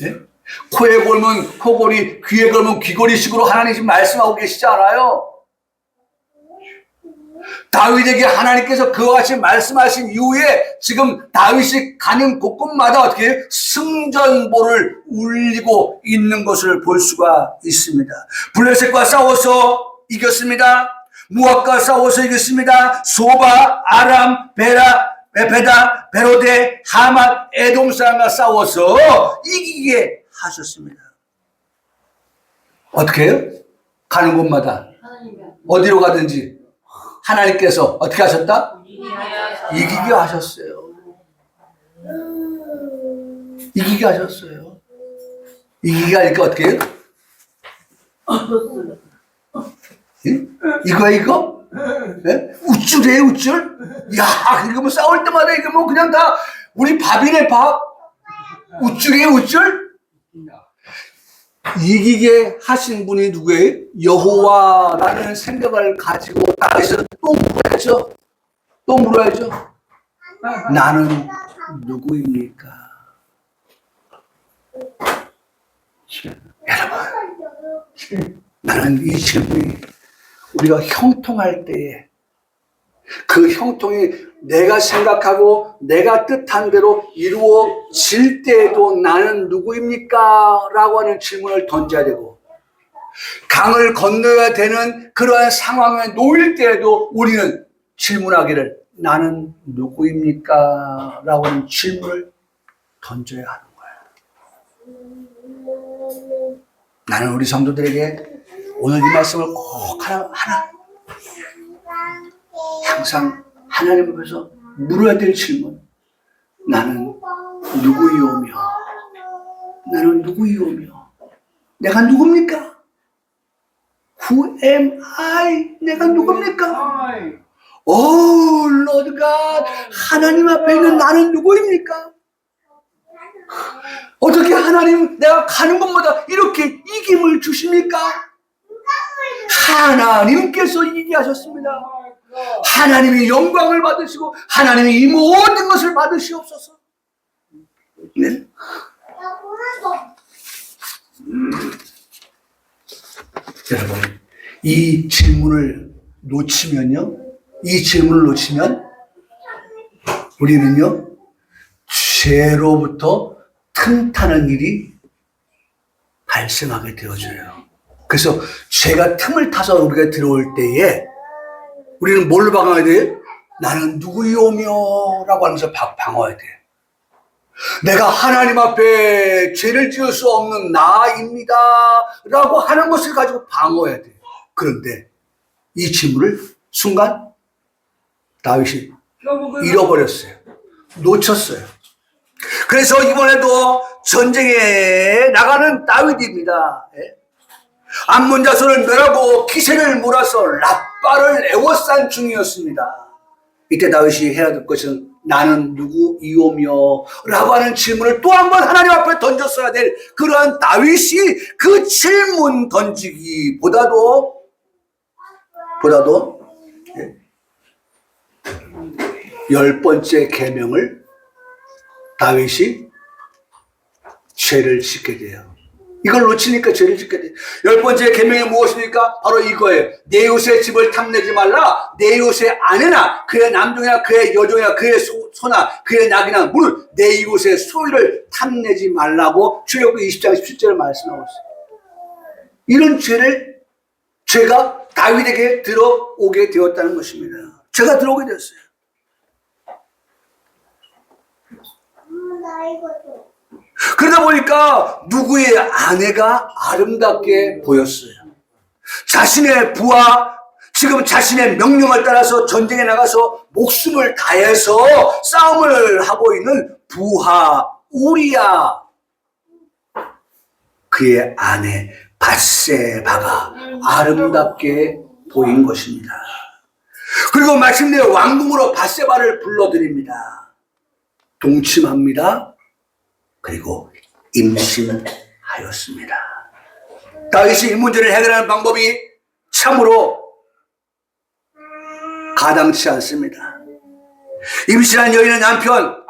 [SPEAKER 1] 네? 코에 걸면 코골이, 귀에 걸면 귀걸이식으로 하나님 지금 말씀하고 계시지 않아요? 다윗에게 하나님께서 그와 같이 말씀하신 이후에 지금 다윗이 가는 곳곳마다 어떻게 승전보를 울리고 있는 것을 볼 수가 있습니다. 블레셋과 싸워서 이겼습니다. 무압과 싸워서 이겼습니다. 소바, 아람, 베다, 베로데, 하맛, 에돔 사람과 싸워서 이기게 하셨습니다. 어떻게 해요? 가는 곳마다 어디로 가든지 하나님께서 어떻게 하셨다? 이기게 하셨어요. 이기게 하셨어요. 이기게 하니까 어떻게 해요? 이거? 네? 우쭐이에요, 우쭐? 야, 이거 뭐 싸울 때마다 이거 뭐 그냥 다 우리 밥이네, 밥. 우쭐이에요, 우쭐? 이기게 하신 분이 누구예요? 여호와라는 생각을 가지고 다윗은 또 물어야죠. 나는 누구입니까? 여러분, 나는 이 질문이 우리가 형통할 때에 그 형통이 내가 생각하고 내가 뜻한 대로 이루어질 때에도 나는 누구입니까? 라고 하는 질문을 던져야 되고 강을 건너야 되는 그러한 상황에 놓일 때에도 우리는 질문하기를 나는 누구입니까? 라고 하는 질문을 던져야 하는 거예요. 나는 우리 성도들에게 오늘 이 말씀을 꼭 하나 항상 하나님 앞에서 물어야 될 질문. 나는 누구이오며? 나는 누구이오며? 내가 누굽니까? Who am I? 내가 누굽니까? Oh, Lord God, 하나님 앞에 있는 나는 누구입니까? 어떻게 하나님 내가 가는 곳마다 이렇게 이김을 주십니까? 하나님께서 이기게 하셨습니다. 하나님이 영광을 받으시고 하나님이 이 모든 것을 받으시옵소서. 네? 여러분, 이 질문을 놓치면요, 이 질문을 놓치면 우리는요 죄로부터 틈타는 일이 발생하게 되어져요. 그래서 죄가 틈을 타서 우리가 들어올 때에 우리는 뭘로 방어해야 돼요? 나는 누구이오며? 라고 하면서 방어해야 돼요. 내가 하나님 앞에 죄를 지을 수 없는 나입니다 라고 하는 것을 가지고 방어해야 돼요. 그런데 이 질문을 순간 다윗이 잃어버렸어요. 놓쳤어요. 그래서 이번에도 전쟁에 나가는 다윗입니다. 암몬 자손을 멸하고 기세를 몰아서 랍바를 에워싼 중이었습니다. 이때 다윗이 해야 될 것은 나는 누구이오며? 라고 하는 질문을 또 한 번 하나님 앞에 던졌어야 될 그러한 다윗이 그 질문 던지기보다도 열 번째 계명을 다윗이 죄를 짓게 돼요. 이걸 놓치니까 죄를 짓게 돼요. 열 번째 계명이 무엇입니까? 바로 이거예요. 내 이웃의 집을 탐내지 말라. 내 이웃의 아내나 그의 남종이나 그의 여종이나 그의 소나 그의 낙이나 물론 내 이웃의 소유를 탐내지 말라고 출애굽기 20장 17절을 말씀하고 있어요. 이런 죄가 다윗에게 들어오게 되었다는 것입니다. 죄가 들어오게 되었어요. 그러다 보니까 누구의 아내가 아름답게 보였어요. 자신의 부하, 지금 자신의 명령을 따라서 전쟁에 나가서 목숨을 다해서 싸움을 하고 있는 부하 우리야, 그의 아내 밧세바가 아름답게 보인 것입니다. 그리고 마침내 왕궁으로 밧세바를 불러드립니다. 동침합니다. 그리고 임신하였습니다. 다윗이 이 문제를 해결하는 방법이 참으로 가당치 않습니다. 임신한 여인의 남편,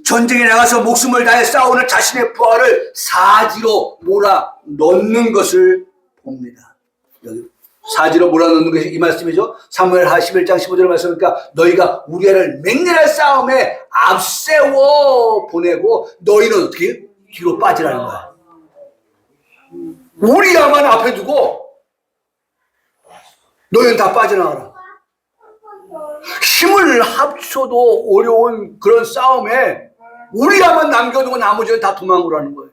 [SPEAKER 1] 전쟁에 나가서 목숨을 다해 싸우는 자신의 부하를 사지로 몰아 넣는 것을 봅니다. 여기 사지로 몰아 넣는 것이 이 말씀이죠. 사무엘하 11장 15절 말씀이니까 너희가 우리아를 맹렬한 싸움에 앞세워 보내고 너희는 어떻게 뒤로 빠지라는 거야. 우리아만 앞에 두고 너희는 다 빠져나가라. 힘을 합쳐도 어려운 그런 싸움에 우리아만 남겨두고 나머지는 다 도망오라는 거예요.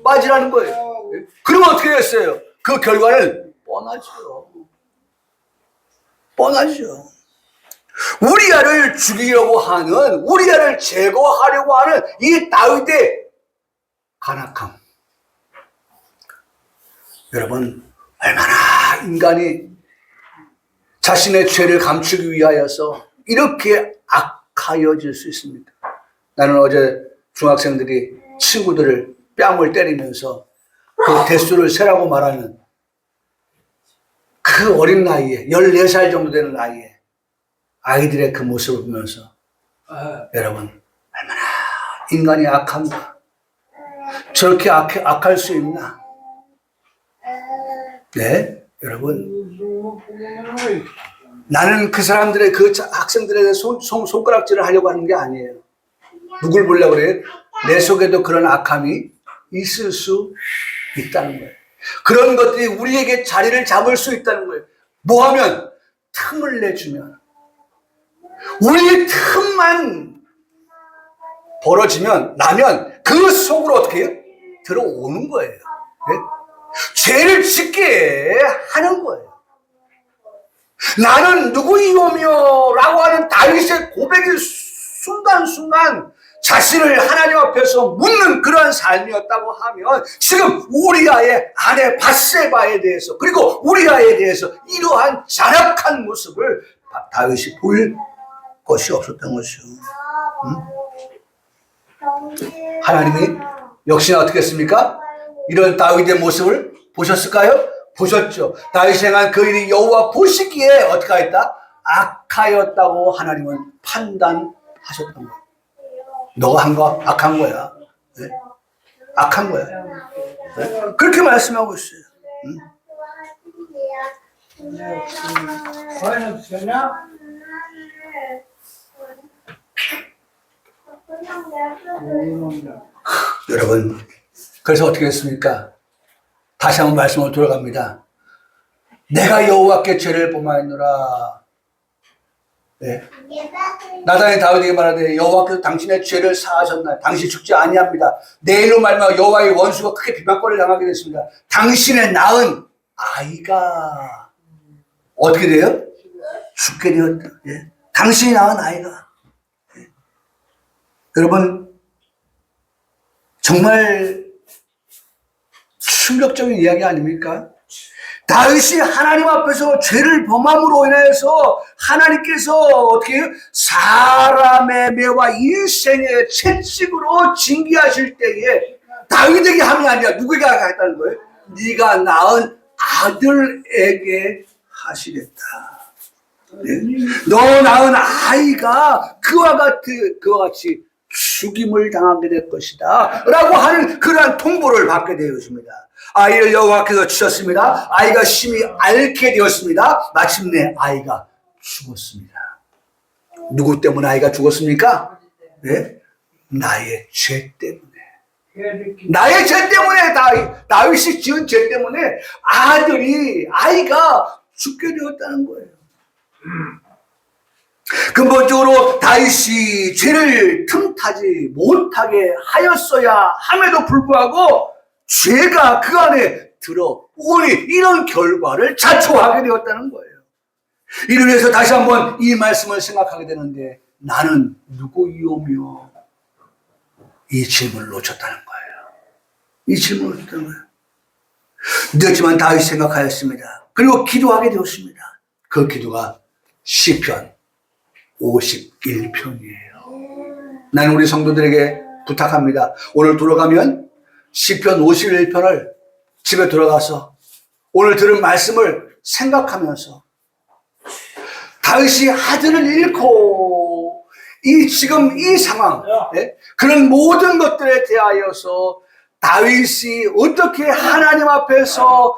[SPEAKER 1] 빠지라는 거예요. 그러면 어떻게 됐어요? 그 결과는 뻔하죠. 우리아를 죽이려고 하는, 우리아를 제거하려고 하는 이 다윗의 간악함. 여러분, 얼마나 인간이 자신의 죄를 감추기 위하여서 이렇게 악하여질 수 있습니까? 나는 어제 중학생들이 친구들을 뺨을 때리면서 그 대수를 세라고 말하는 그 어린 나이에 14살 정도 되는 나이에 아이들의 그 모습을 보면서 여러분, 얼마나 인간이 악한가, 저렇게 악할 수 있나. 네, 여러분, 나는 그 사람들의, 그 학생들에게 손가락질을 하려고 하는 게 아니에요. 누굴 보려고 그래요? 내 속에도 그런 악함이 있을 수 있다는 거예요. 그런 것들이 우리에게 자리를 잡을 수 있다는 거예요. 뭐 하면? 틈을 내주면, 우리의 틈만 벌어지면, 나면 그 속으로 어떻게 해요? 들어오는 거예요. 네? 죄를 짓게 하는 거예요. 나는 누구이오며 라고 하는 다윗의 고백이 순간순간 자신을 하나님 앞에서 묻는 그러한 삶이었다고 하면 지금 우리아의 아내 밧세바에 대해서 그리고 우리아에 대해서 이러한 잔악한 모습을 다윗이 보일 것이 없었던 것이요. 하나님이 역시나 어떻게 했습니까? 이런 다윗의 모습을 보셨을까요? 보셨죠. 다윗이 행한 그 일이 여호와 보시기에 어떻게 하였다? 악하였다고 하나님은 판단하셨던 거예요. 너가 한 거 악한 거야. 네? 악한 거야. 네? 그렇게 말씀하고 있어요. 여러분, 그래서 어떻게 했습니까? 다시 한번 말씀으로 돌아갑니다. 내가 여호와께 죄를 범하였노라. 네. 나단이 다윗에게 말하되 여호와께서 당신의 죄를 사하셨나요? 당신이 죽지 아니합니다. 내일로 말미암아 여호와의 원수가 크게 비방거리를 당하게 됐습니다. 당신의 낳은 아이가 어떻게 돼요? 죽게 되었다. 예. 당신이 낳은 아이가. 예. 여러분, 정말 충격적인 이야기 아닙니까? 다윗이 하나님 앞에서 죄를 범함으로 인해서 하나님께서 어떻게 해요? 사람의 매와 인생의 채찍으로 징계하실 때에 다윗에게 함이 아니라 누구에게 하겠다는 거예요? 네가 낳은 아들에게 하시겠다. 네? 너 낳은 아이가 그와 같이 죽임을 당하게 될 것이다 라고 하는 그러한 통보를 받게 되었습니다. 아이를 여호와께서 주셨습니다. 아이가 심히 앓게 되었습니다. 마침내 아이가 죽었습니다. 누구 때문에 아이가 죽었습니까? 네? 나의 죄 때문에. 나의 죄 때문에 다윗이 지은 죄 때문에 아이가 죽게 되었다는 거예요. 근본적으로 다윗이 죄를 틈타지 못하게 하였어야 함에도 불구하고 죄가 그 안에 들어오니 이런 결과를 자초하게 되었다는 거예요. 이를 위해서 다시 한번 이 말씀을 생각하게 되는데 나는 누구이오며 이 질문을 놓쳤다는 거예요. 이 질문을 놓쳤다는 거예요. 늦었지만 다윗이 생각하였습니다. 그리고 기도하게 되었습니다. 그 기도가 시편 51편이에요. 나는 우리 성도들에게 부탁합니다. 오늘 돌아가면 시편 51편을 집에 돌아가서 오늘 들은 말씀을 생각하면서 다윗이 아들을 잃고 지금 이 상황, 그런 모든 것들에 대하여서 다윗이 어떻게 하나님 앞에서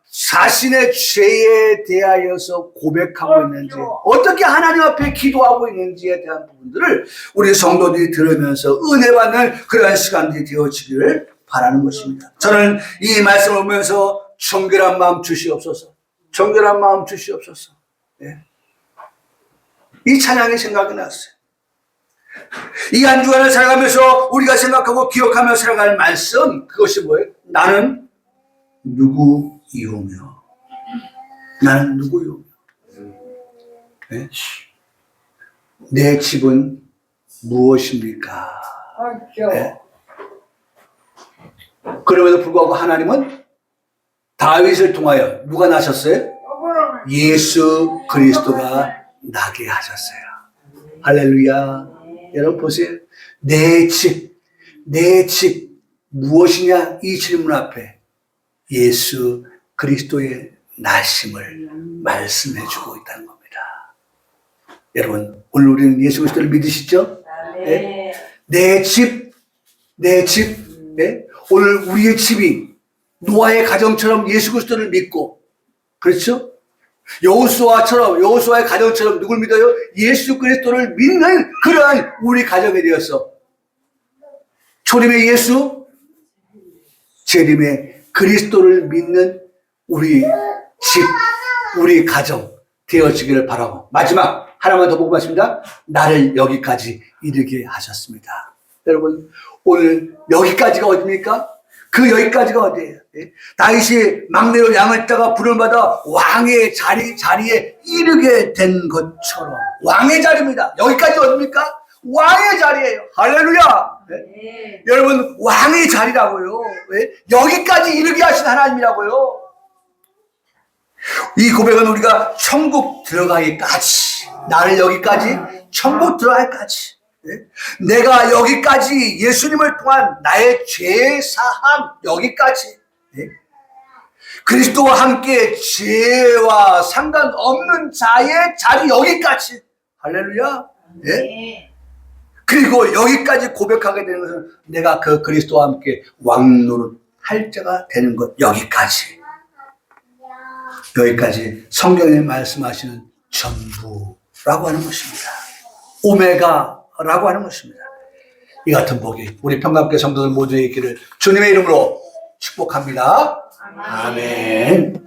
[SPEAKER 1] 자신의 죄에 대하여서 고백하고 있는지, 어떻게 하나님 앞에 기도하고 있는지에 대한 부분들을 우리 성도들이 들으면서 은혜받는 그러한 시간들이 되어지기를 바라는 것입니다. 저는 이 말씀을 보면서 정결한 마음 주시옵소서. 정결한 마음 주시옵소서. 네. 이 찬양이 생각이 났어요. 이 한 주간을 살아가면서 우리가 생각하고 기억하며 살아갈 말씀, 그것이 뭐예요? 나는 누구이오며. 나는 누구이오며. 네? 내 집은 무엇입니까? 네? 그럼에도 불구하고 하나님은 다윗을 통하여 누가 나셨어요? 예수 그리스도가 나게 하셨어요. 할렐루야. 여러분 보세요. 내 집 무엇이냐? 이 질문 앞에 예수 그리스도의 나심을 말씀해주고 있다는 겁니다. 여러분, 오늘 우리는 예수 그리스도를 믿으시죠? 네? 내 집, 네? 오늘 우리의 집이 노아의 가정처럼 예수 그리스도를 믿고, 그렇죠? 여호수아의 가정처럼 누굴 믿어요? 예수 그리스도를 믿는 그러한 우리 가정에 되어서 초림의 예수, 재림의 그리스도를 믿는 우리 집, 우리 가정 되어지기를 바라고, 마지막 하나만 더 보고 말씀입니다. 나를 여기까지 이르게 하셨습니다. 여러분, 오늘 여기까지가 어디입니까? 그 여기까지가 어디예요? 예? 다윗이 막내로 양을 따가 부름을 받아 왕의 자리에 이르게 된 것처럼 왕의 자리입니다. 여기까지 어디입니까? 왕의 자리예요. 할렐루야. 네? 여러분, 왕의 자리라고요. 네? 여기까지 이르게 하신 하나님이라고요. 이 고백은 우리가 천국 들어가기까지, 나를 여기까지 천국 들어가기까지, 네? 내가 여기까지 예수님을 통한 나의 죄 사함 여기까지, 네? 그리스도와 함께 죄와 상관없는 자의 자리 여기까지. 할렐루야. 네? 그리고 여기까지 고백하게 되는 것은 내가 그 그리스도와 함께 왕노릇할 자가 되는 것 여기까지. 여기까지 성경에 말씀하시는 전부라고 하는 것입니다. 오메가라고 하는 것입니다. 이 같은 복이 우리 평강교회 성도들 모두에 있기를 주님의 이름으로 축복합니다. 아멘.